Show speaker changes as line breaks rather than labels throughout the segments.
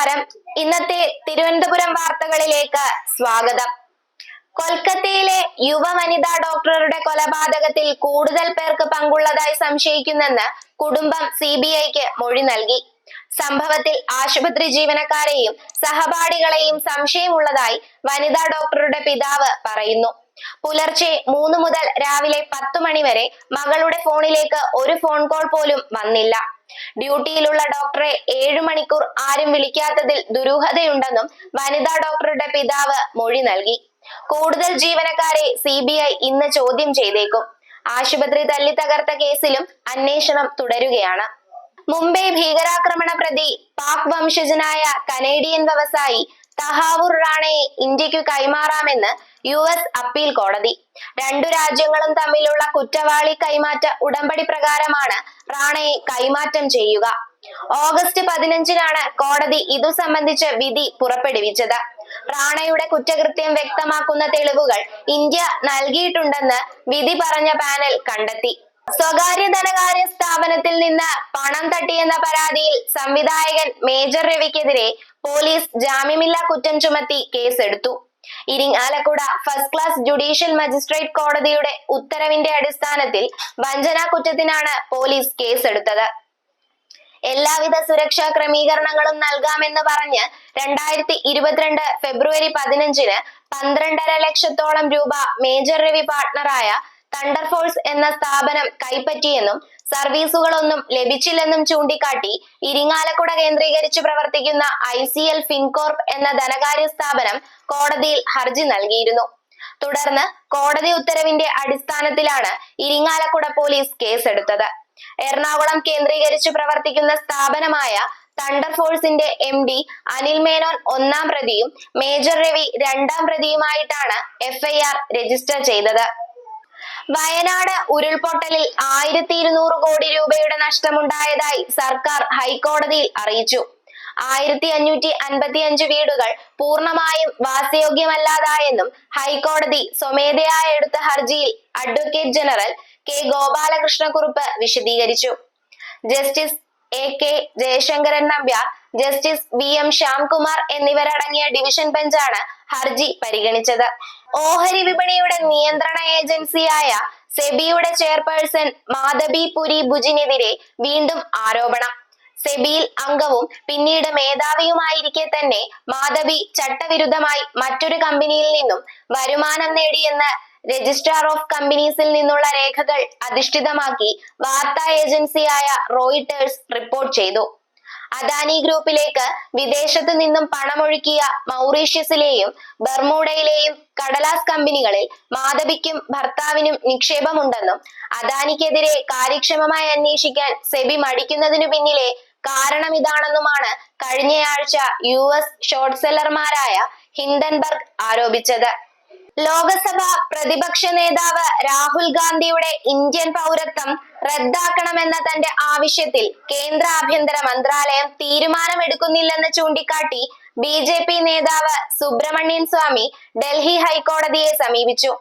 നമസ്കാരം. ഇന്നത്തെ തിരുവനന്തപുരം വാർത്തകളിലേക്ക് സ്വാഗതം. കൊൽക്കത്തയിലെ യുവ വനിതാ ഡോക്ടറുടെ കൊലപാതകത്തിൽ കൂടുതൽ പേർക്ക് പങ്കുള്ളതായി സംശയിക്കുന്നെന്ന് കുടുംബം CBIക്ക് മൊഴി നൽകി. സംഭവത്തിൽ ആശുപത്രി ജീവനക്കാരെയും സഹപാഠികളെയും സംശയമുള്ളതായി വനിതാ ഡോക്ടറുടെ പിതാവ് പറയുന്നു. പുലർച്ചെ 3 മുതൽ രാവിലെ 10 മണി വരെ മകളുടെ ഫോണിലേക്ക് ഒരു ഫോൺ കോൾ പോലും വന്നില്ല. ഡ്യൂട്ടിയിലുള്ള ഡോക്ടറെ 7 മണിക്കൂർ ആരും വിളിക്കാത്തതിൽ ദുരൂഹതയുണ്ടെന്നും വനിതാ ഡോക്ടറുടെ പിതാവ് മൊഴി നൽകി. കൂടുതൽ ജീവനക്കാരെ CBI ഇന്ന് ചോദ്യം ചെയ്തേക്കും. ആശുപത്രി തല്ലി തകർത്ത കേസിലും അന്വേഷണം തുടരുകയാണ്. മുംബൈ ഭീകരാക്രമണ പ്രതി പാക് വംശജനായ കനേഡിയൻ വ്യവസായി തഹാവൂർ റാണയെ ഇന്ത്യക്കു കൈമാറാമെന്ന് US അപ്പീൽ കോടതി. 2 രാജ്യങ്ങളും തമ്മിലുള്ള കുറ്റവാളി കൈമാറ്റ ഉടമ്പടി പ്രകാരമാണ് റാണയെ കൈമാറ്റം ചെയ്യുക. ഓഗസ്റ്റ് 15-നാണ് കോടതി ഇതു സംബന്ധിച്ച് വിധി പുറപ്പെടുവിച്ചത്. റാണയുടെ കുറ്റകൃത്യം വ്യക്തമാക്കുന്ന തെളിവുകൾ ഇന്ത്യ നൽകിയിട്ടുണ്ടെന്ന് വിധി പറഞ്ഞ പാനൽ കണ്ടെത്തി. സ്വകാര്യ ധനകാര്യ സ്ഥാപനത്തിൽ നിന്ന് പണം തട്ടിയെന്ന പരാതിയിൽ സംവിധായകൻ മേജർ രവിക്കെതിരെ പോലീസ് ജാമ്യമില്ലാ കുറ്റം ചുമത്തി കേസെടുത്തു. Irinjalakuda first class judicial magistrate കോടതിയുടെ ഉത്തരവിന്റെ അടിസ്ഥാനത്തിൽ വഞ്ചനാ കുറ്റത്തിനാണ് പോലീസ് കേസെടുത്തത്. എല്ലാവിധ സുരക്ഷാ ക്രമീകരണങ്ങളും നൽകാമെന്ന് പറഞ്ഞ് 2022 ഫെബ്രുവരി 15-ന് 12.5 ലക്ഷത്തോളം രൂപ മേജർ രവി പാർട്ണറായ തണ്ടർഫോഴ്സ് എന്ന സ്ഥാപനം കൈപ്പറ്റിയെന്നും സർവീസുകളൊന്നും ലഭിച്ചില്ലെന്നും ചൂണ്ടിക്കാട്ടി ഇരിങ്ങാലക്കുട കേന്ദ്രീകരിച്ച് പ്രവർത്തിക്കുന്ന ICL ഫിൻകോർപ്പ് എന്ന ധനകാര്യ സ്ഥാപനം കോടതിയിൽ ഹർജി നൽകിയിരുന്നു. തുടർന്ന് കോടതി ഉത്തരവിന്റെ അടിസ്ഥാനത്തിലാണ് ഇരിങ്ങാലക്കുട പോലീസ് കേസെടുത്തത്. എറണാകുളം കേന്ദ്രീകരിച്ച് പ്രവർത്തിക്കുന്ന സ്ഥാപനമായ തണ്ടർഫോഴ്സിന്റെ MD അനിൽ മേനോൻ 1-ാം പ്രതിയും മേജർ രവി 2-ാം പ്രതിയുമായിട്ടാണ് FIR രജിസ്റ്റർ ചെയ്തത്. വയനാട് ഉരുൾപൊട്ടലിൽ 1200 കോടി രൂപയുടെ നഷ്ടമുണ്ടായതായി സർക്കാർ ഹൈക്കോടതിയിൽ അറിയിച്ചു. 1555 വീടുകൾ പൂർണ്ണമായും വാസയോഗ്യമല്ലാതായെന്നും ഹൈക്കോടതി സ്വമേധയാ എടുത്ത ഹർജിയിൽ അഡ്വക്കേറ്റ് ജനറൽ K ഗോപാലകൃഷ്ണക്കുറുപ്പ് വിശദീകരിച്ചു. Justice AK Jayasankaran Nambiar, justice VM Shyamkumar എന്നിവരടങ്ങിയ ഡിവിഷൻ ബെഞ്ചാണ് ഹർജി പരിഗണിച്ചത്. ഓഹരി വിപണിയുടെ നിയന്ത്രണ ഏജൻസിയായ സെബിയുടെ ചെയർപേഴ്സൺ മാധബി പുരി ഭുജിനെതിരെ വീണ്ടും ആരോപണം. സെബിയിൽ അംഗവും പിന്നീട് മേധാവിയുമായിരിക്കെ തന്നെ മാധബി ചട്ടവിരുദ്ധമായി മറ്റൊരു കമ്പനിയിൽ നിന്നും വരുമാനം നേടിയെന്ന് രജിസ്ട്രാർ ഓഫ് കമ്പനീസിൽ നിന്നുള്ള രേഖകൾ അധിഷ്ഠിതമാക്കി വാർത്താ ഏജൻസിയായ റോയിട്ടേഴ്സ് റിപ്പോർട്ട് ചെയ്തു. അദാനി ഗ്രൂപ്പിലേക്ക് വിദേശത്തു നിന്നും പണമൊഴുക്കിയ മൗറീഷ്യസിലെയും ബർമൂഡയിലെയും കടലാസ് കമ്പനികളിൽ മാധബിക്കും ഭർത്താവിനും നിക്ഷേപമുണ്ടെന്നും അദാനിക്കെതിരെ കാര്യക്ഷമമായി അന്വേഷിക്കാൻ സെബി മടിക്കുന്നതിനു പിന്നിലെ കാരണം ഇതാണെന്നുമാണ് കഴിഞ്ഞയാഴ്ച US ഷോർട്ട് സെല്ലർമാരായ ഹിൻഡൻബർഗ് ആരോപിച്ചത്. ലോകസഭ പ്രതിപക്ഷ നേതാവ് രാഹുൽ ഗാന്ധിയുടെ ഇന്ത്യൻ പൗരത്വം റദ്ദാക്കണമെന്ന തന്റെ ആവശ്യത്തിൽ കേന്ദ്ര ആഭ്യന്തര മന്ത്രാലയം തീരുമാനമെടുക്കുന്നില്ലെന്ന് ചൂണ്ടിക്കാട്ടി BJP നേതാവ് സുബ്രഹ്മണ്യൻ സ്വാമി ഡൽഹി ഹൈക്കോടതിയെ സമീപിച്ചു.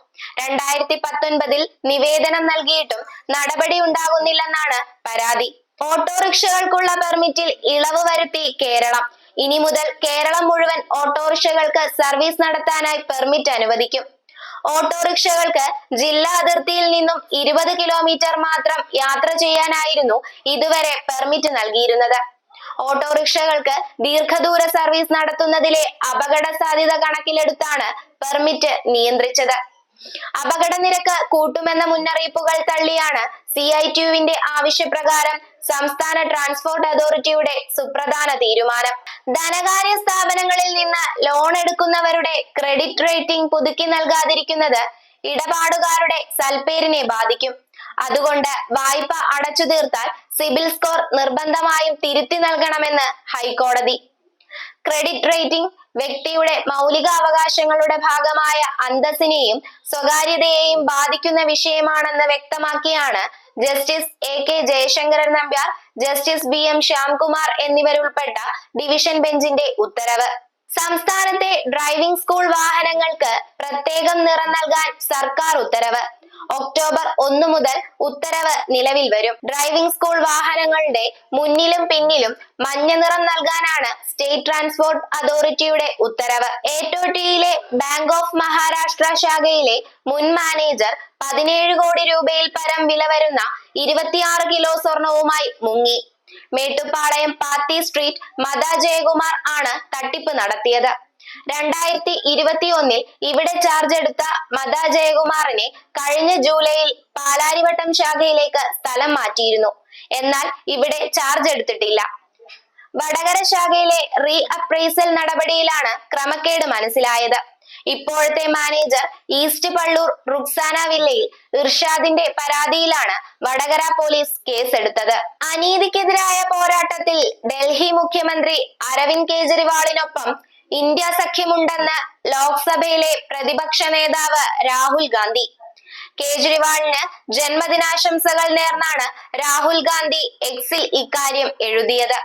2019-ൽ നിവേദനം നൽകിയിട്ടും നടപടി ഉണ്ടാകുന്നില്ലെന്നാണ് പരാതി. ഓട്ടോറിക്ഷകൾക്കുള്ള പെർമിറ്റിൽ ഇളവ് വരുത്തി കേരളം. ഇനി മുതൽ കേരളം മുഴുവൻ ഓട്ടോറിക്ഷകൾക്ക് സർവീസ് നടത്താനായി പെർമിറ്റ് അനുവദിക്കും. ഓട്ടോറിക്ഷകൾക്ക് ജില്ലാ അതിർത്തിയിൽ നിന്നും 20 കിലോമീറ്റർ മാത്രം യാത്ര ചെയ്യാനായിരുന്നു ഇതുവരെ പെർമിറ്റ് നൽകിയിരുന്നത്. ഓട്ടോറിക്ഷകൾക്ക് ദീർഘദൂര സർവീസ് നടത്തുന്നതിലെ അപകട സാധ്യത കണക്കിലെടുത്താണ് പെർമിറ്റ് നിയന്ത്രിച്ചത്. അപകട നിരക്ക് കൂട്ടുമെന്ന മുന്നറിയിപ്പുകൾ തള്ളിയാണ് CITUവിന്റെ ആവശ്യപ്രകാരം സംസ്ഥാന ട്രാൻസ്പോർട്ട് അതോറിറ്റിയുടെ സുപ്രധാന തീരുമാനം. ധനകാര്യ സ്ഥാപനങ്ങളിൽ നിന്ന് ലോൺ എടുക്കുന്നവരുടെ ക്രെഡിറ്റ് റേറ്റിംഗ് പുതുക്കി നൽകാതിരിക്കുന്നത് ഇടപാടുകാരുടെ സൽപ്പേരിനെ ബാധിക്കും. അതുകൊണ്ട് വായ്പ അടച്ചു തീർത്താൽ സിബിൽ സ്കോർ നിർബന്ധമായും തിരുത്തി നൽകണമെന്ന് ഹൈക്കോടതി. ക്രെഡിറ്റ് റേറ്റിംഗ് വ്യക്തിയുടെ മൗലിക അവകാശങ്ങളുടെ ഭാഗമായ അന്തസ്സിനെയും സ്വകാര്യതയെയും ബാധിക്കുന്ന വിഷയമാണെന്ന് വ്യക്തമാക്കിയാണ് justice AK Jayasankaran Nambiar, justice VM Shyamkumar എന്നിവരുൾപ്പെട്ട ഡിവിഷൻ ബെഞ്ചിന്റെ ഉത്തരവ്. സംസ്ഥാനത്തെ ഡ്രൈവിംഗ് സ്കൂൾ വാഹനങ്ങൾക്ക് പ്രത്യേകം നിറം നൽകാൻ സർക്കാർ ഉത്തരവ്. ഒക്ടോബർ 1 മുതൽ ഉത്തരവ് നിലവിൽ വരും. ഡ്രൈവിംഗ് സ്കൂൾ വാഹനങ്ങളുടെ മുന്നിലും പിന്നിലും മഞ്ഞ നിറം നൽകാനാണ് സ്റ്റേറ്റ് ട്രാൻസ്പോർട്ട് അതോറിറ്റിയുടെ ഉത്തരവ്. ഏറ്റോട്ടിയിലെ ബാങ്ക് ഓഫ് മഹാരാഷ്ട്ര ശാഖയിലെ മുൻ മാനേജർ 17 കോടി രൂപയിൽ പരം വില വരുന്ന 26 കിലോ സ്വർണവുമായി മുങ്ങി. മേട്ടുപ്പാളയം പാത്തി സ്ട്രീറ്റ് മദ ജയകുമാർ ആണ് തട്ടിപ്പ് നടത്തിയത്. 2021 ഇവിടെ ചാർജ് എടുത്ത മദ ജയകുമാറിനെ കഴിഞ്ഞ ജൂലൈയിൽ പാലാരിവട്ടം ശാഖയിലേക്ക് സ്ഥലം മാറ്റിയിരുന്നു. എന്നാൽ ഇവിടെ ചാർജ് എടുത്തിട്ടില്ല. വടകര ശാഖയിലെ റീ അപ്രൈസൽ നടപടിയിലാണ് ക്രമക്കേട് മനസ്സിലായത്. ഇപ്പോഴത്തെ മാനേജർ ഈസ്റ്റ് പള്ളൂർ റുക്സാന വില്ലയിൽ ഇർഷാദിന്റെ പരാതിയിലാണ് വടകര പോലീസ് കേസെടുത്തത്. അനീതിക്കെതിരായ പോരാട്ടത്തിൽ ഡൽഹി മുഖ്യമന്ത്രി അരവിന്ദ് കെജ്രിവാളിനൊപ്പം ഇന്ത്യ സഖ്യമുണ്ടെന്ന് ലോക്സഭയിലെ പ്രതിപക്ഷ നേതാവ് രാഹുൽ ഗാന്ധി. കേജ്രിവാളിന് ജന്മദിനാശംസകൾ നേർന്നാണ് രാഹുൽ ഗാന്ധി എക്സിൽ ഇക്കാര്യം എഴുതിയത്.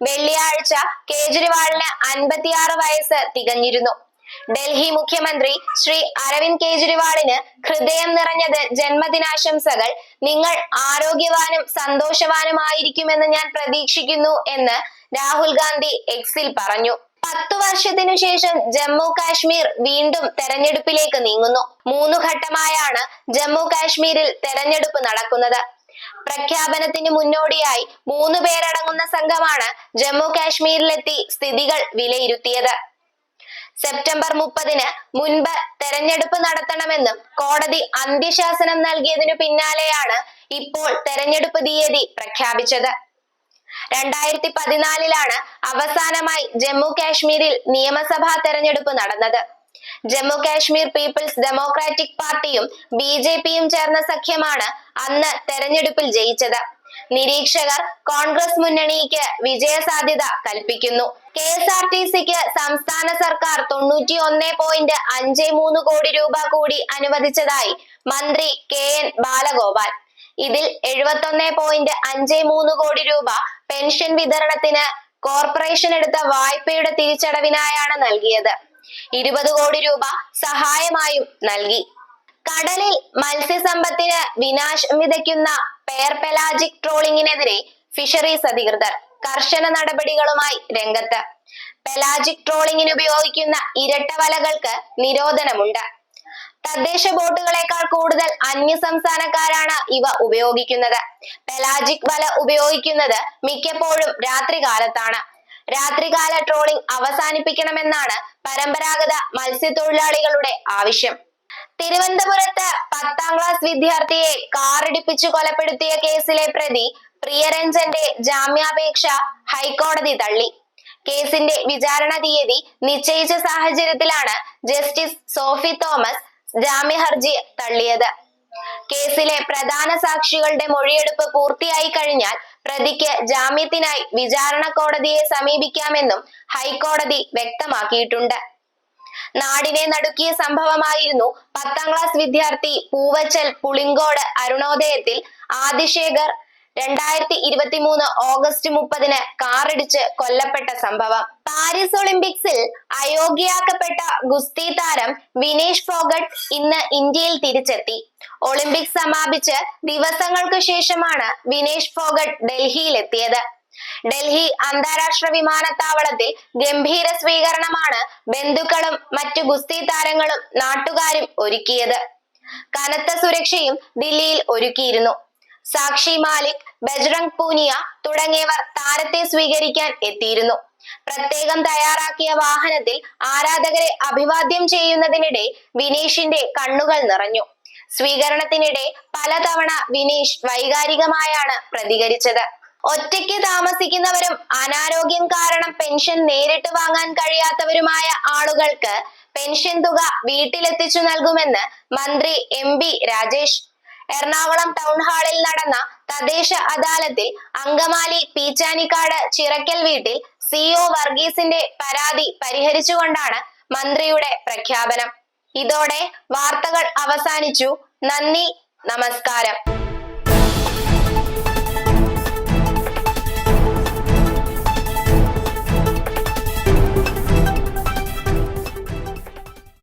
വെള്ളിയാഴ്ച കേജ്രിവാളിന് 56 വയസ്സ് തികഞ്ഞിരുന്നു. ഡൽഹി മുഖ്യമന്ത്രി ശ്രീ അരവിന്ദ് കെജ്രിവാളിന് ഹൃദയം നിറഞ്ഞത് ജന്മദിനാശംസകൾ. നിങ്ങൾ ആരോഗ്യവാനും സന്തോഷവാനുമായിരിക്കുമെന്ന് ഞാൻ പ്രതീക്ഷിക്കുന്നു എന്ന് രാഹുൽ ഗാന്ധി എക്സിൽ പറഞ്ഞു. 10 വർഷത്തിനു ശേഷം ജമ്മു കാശ്മീർ വീണ്ടും തെരഞ്ഞെടുപ്പിലേക്ക് നീങ്ങുന്നു. 3 ഘട്ടമായാണ് ജമ്മു കാശ്മീരിൽ തെരഞ്ഞെടുപ്പ് നടക്കുന്നത്. പ്രഖ്യാപനത്തിന് മുന്നോടിയായി 3 പേരടങ്ങുന്ന സംഘമാണ് ജമ്മു കാശ്മീരിലെത്തി സ്ഥിതികൾ വിലയിരുത്തിയത്. സെപ്റ്റംബർ 30-ന് മുൻപ് തെരഞ്ഞെടുപ്പ് നടത്തണമെന്നും കോടതി അന്ത്യശാസനം നൽകിയതിനു പിന്നാലെയാണ് ഇപ്പോൾ തെരഞ്ഞെടുപ്പ് തീയതി പ്രഖ്യാപിച്ചത്. 2014-ലാണ് അവസാനമായി ജമ്മു കാശ്മീരിൽ നിയമസഭാ തെരഞ്ഞെടുപ്പ് നടന്നത്. ജമ്മു കാശ്മീർ പീപ്പിൾസ് ഡെമോക്രാറ്റിക് പാർട്ടിയും BJPയും ചേർന്ന സഖ്യമാണ് അന്ന് തെരഞ്ഞെടുപ്പിൽ ജയിച്ചത്. നിരീക്ഷകർ കോൺഗ്രസ് മുന്നണിക്ക് വിജയസാധ്യത കൽപ്പിക്കുന്നു. KSRTCക്ക് സംസ്ഥാന സർക്കാർ 91.53 കോടി രൂപ കൂടി അനുവദിച്ചതായി മന്ത്രി KN ബാലഗോപാൽ. ഇതിൽ 71.53 കോടി രൂപ പെൻഷൻ വിതരണത്തിന് കോർപ്പറേഷൻ എടുത്ത വായ്പയുടെ തിരിച്ചടവിനായാണ് നൽകിയത്. 20 കോടി രൂപ സഹായമായും നൽകി. കടലിൽ മത്സ്യസമ്പത്തിന് വിനാശം വിതയ്ക്കുന്ന പെയർ പെലാജിക് ട്രോളിംഗിനെതിരെ ഫിഷറീസ് അധികൃതർ കർശന നടപടികളുമായി രംഗത്ത്. പെലാജിക് ട്രോളിംഗിന് ഉപയോഗിക്കുന്ന ഇരട്ട വലകൾക്ക് നിരോധനമുണ്ട്. തദ്ദേശ ബോട്ടുകളെക്കാൾ കൂടുതൽ അന്യസംസ്ഥാനക്കാരാണ് ഇവ ഉപയോഗിക്കുന്നത്. പെലാജിക് വല ഉപയോഗിക്കുന്നത് മിക്കപ്പോഴും രാത്രികാലത്താണ്. രാത്രികാല ട്രോളിംഗ് അവസാനിപ്പിക്കണമെന്നാണ് പരമ്പരാഗത മത്സ്യത്തൊഴിലാളികളുടെ ആവശ്യം. തിരുവനന്തപുരത്ത് 10ാം ക്ലാസ് വിദ്യാർത്ഥിയെ കാറിടിപ്പിച്ചു കൊലപ്പെടുത്തിയ കേസിലെ പ്രതി പ്രിയരഞ്ജന്റെ ജാമ്യാപേക്ഷ ഹൈക്കോടതി തള്ളി. കേസിന്റെ വിചാരണ തീയതി നിശ്ചയിച്ച സാഹചര്യത്തിലാണ് ജസ്റ്റിസ് സോഫി തോമസ് ജാമ്യഹർജി തള്ളിയത്. കേസിലെ പ്രധാന സാക്ഷികളുടെ മൊഴിയെടുപ്പ് പൂർത്തിയായി കഴിഞ്ഞാൽ പ്രതിക്ക് ജാമ്യത്തിനായി വിചാരണ കോടതിയെ സമീപിക്കാമെന്നും ഹൈക്കോടതി വ്യക്തമാക്കിയിട്ടുണ്ട്. നാടിനെ നടുക്കിയ സംഭവമായിരുന്നു 10ാം ക്ലാസ് വിദ്യാർത്ഥി പൂവച്ചൽ പുളിങ്കോട് അരുണോദയത്തിൽ ആദിശേഖർ 2023 ഓഗസ്റ്റ് 30-ന് കാറിടിച്ച് കൊല്ലപ്പെട്ട സംഭവം. പാരീസ് ഒളിമ്പിക്സിൽ അയോഗ്യയാക്കപ്പെട്ട ഗുസ്തി താരം വിനേഷ് ഫോഗട്ട് ഇന്ന് ഇന്ത്യയിൽ തിരിച്ചെത്തി. ഒളിമ്പിക്സ് സമാപിച്ച് ദിവസങ്ങൾക്ക് ശേഷമാണ് വിനേഷ് ഫോഗട്ട് ഡൽഹിയിലെത്തിയത്. ഡൽഹി അന്താരാഷ്ട്ര വിമാനത്താവളത്തിൽ ഗംഭീര സ്വീകരണമാണ് ബന്ധുക്കളും മറ്റു ഗുസ്തി താരങ്ങളും നാട്ടുകാരും ഒരുക്കിയത്. കനത്ത സുരക്ഷയും ദില്ലിയിൽ ഒരുക്കിയിരുന്നു. സാക്ഷി മാലിക്, ബജ്രംഗ് പൂനിയ തുടങ്ങിയവർ താരത്തെ സ്വീകരിക്കാൻ എത്തിയിരുന്നു. പ്രത്യേകം തയ്യാറാക്കിയ വാഹനത്തിൽ ആരാധകരെ അഭിവാദ്യം ചെയ്യുന്നതിനിടെ വിനേഷിന്റെ കണ്ണുകൾ നിറഞ്ഞു. സ്വീകരണത്തിനിടെ പലതവണ വിനേഷ് വൈകാരികമായാണ് പ്രതികരിച്ചത്. ഒറ്റയ്ക്ക് താമസിക്കുന്നവരും അനാരോഗ്യം കാരണം പെൻഷൻ നേരിട്ട് വാങ്ങാൻ കഴിയാത്തവരുമായ ആളുകൾക്ക് പെൻഷൻ തുക വീട്ടിലെത്തിച്ചു നൽകുമെന്ന് മന്ത്രി MB രാജേഷ്. എറണാകുളം ടൗൺ ഹാളിൽ നടന്ന തദ്ദേശ അദാലത്തിൽ അങ്കമാലി പീച്ചാനിക്കാട് ചിറക്കൽ വീട്ടിൽ CO വർഗീസിന്റെ പരാതി പരിഹരിച്ചുകൊണ്ടാണ് മന്ത്രിയുടെ പ്രഖ്യാപനം. ഇതോടെ വാർത്തകൾ അവസാനിച്ചു. നന്ദി, നമസ്കാരം.